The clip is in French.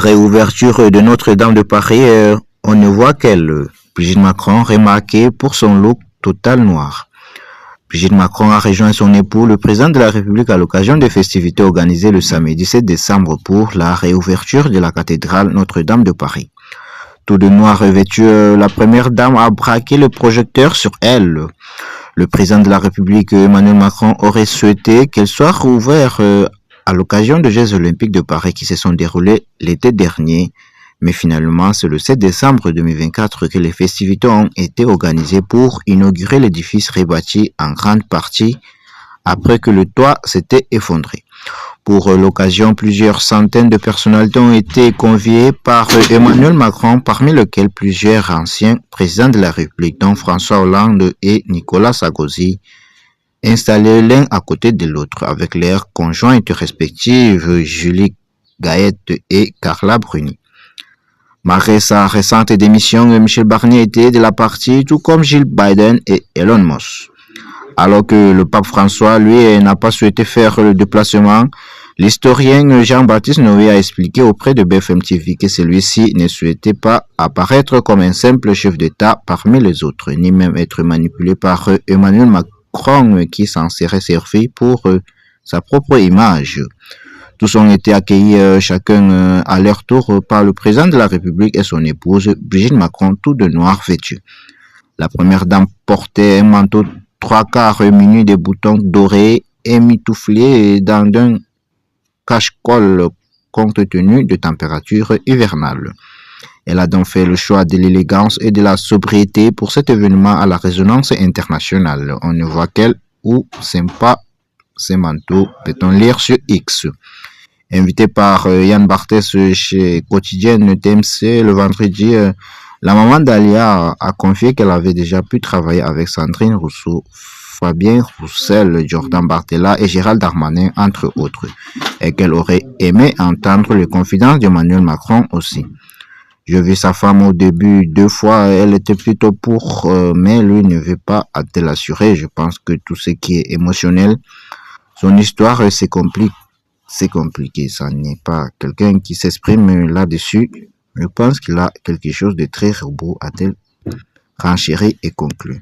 Réouverture de Notre-Dame de Paris, on ne voit qu'elle. Brigitte Macron, remarquée pour son look total noir. Brigitte Macron a rejoint son époux, le président de la République, à l'occasion des festivités organisées le samedi 17 décembre pour la réouverture de la cathédrale Notre-Dame de Paris. Tout de noir revêtu, la première dame a braqué le projecteur sur elle. Le président de la République, Emmanuel Macron, aurait souhaité qu'elle soit rouverte à l'occasion des Jeux Olympiques de Paris qui se sont déroulés l'été dernier. Mais finalement, c'est le 7 décembre 2024 que les festivités ont été organisées pour inaugurer l'édifice rebâti en grande partie après que le toit s'était effondré. Pour l'occasion, plusieurs centaines de personnalités ont été conviées par Emmanuel Macron, parmi lesquels plusieurs anciens présidents de la République, dont François Hollande et Nicolas Sarkozy, installés l'un à côté de l'autre avec leurs conjointes respectives, Julie Gaëtte et Carla Bruni. Malgré sa récente démission, Michel Barnier était de la partie, tout comme Jill Biden et Elon Musk. Alors que le pape François, lui, n'a pas souhaité faire le déplacement, l'historien Jean-Baptiste Noé a expliqué auprès de BFM TV que celui-ci ne souhaitait pas apparaître comme un simple chef d'État parmi les autres, ni même être manipulé par Emmanuel Macron qui s'en serait servi pour sa propre image. Tous ont été accueillis chacun à leur tour par le président de la République et son épouse Brigitte Macron, tout de noir vêtu. La première dame portait un manteau 3/4 muni de boutons dorés et mitouflé dans un cache-col compte tenu de température hivernale. Elle a donc fait le choix de l'élégance et de la sobriété pour cet événement à la résonance internationale. On ne voit qu'elle ou sympa ces manteaux, peut-on lire sur X. Invitée par Yann Barthès chez Quotidienne TMC le vendredi, la maman d'Alia a confié qu'elle avait déjà pu travailler avec Sandrine Rousseau, Fabien Roussel, Jordan Bartella et Gérald Darmanin, entre autres, et qu'elle aurait aimé entendre les confidences d'Emmanuel Macron aussi. Je vis sa femme au début 2 fois, elle était plutôt pour, mais lui ne veut pas, a-t-elle assuré. Je pense que tout ce qui est émotionnel, son histoire, c'est compliqué. Ça n'est pas quelqu'un qui s'exprime là-dessus. Je pense qu'il a quelque chose de très robot, a-t-elle renchéri et conclu.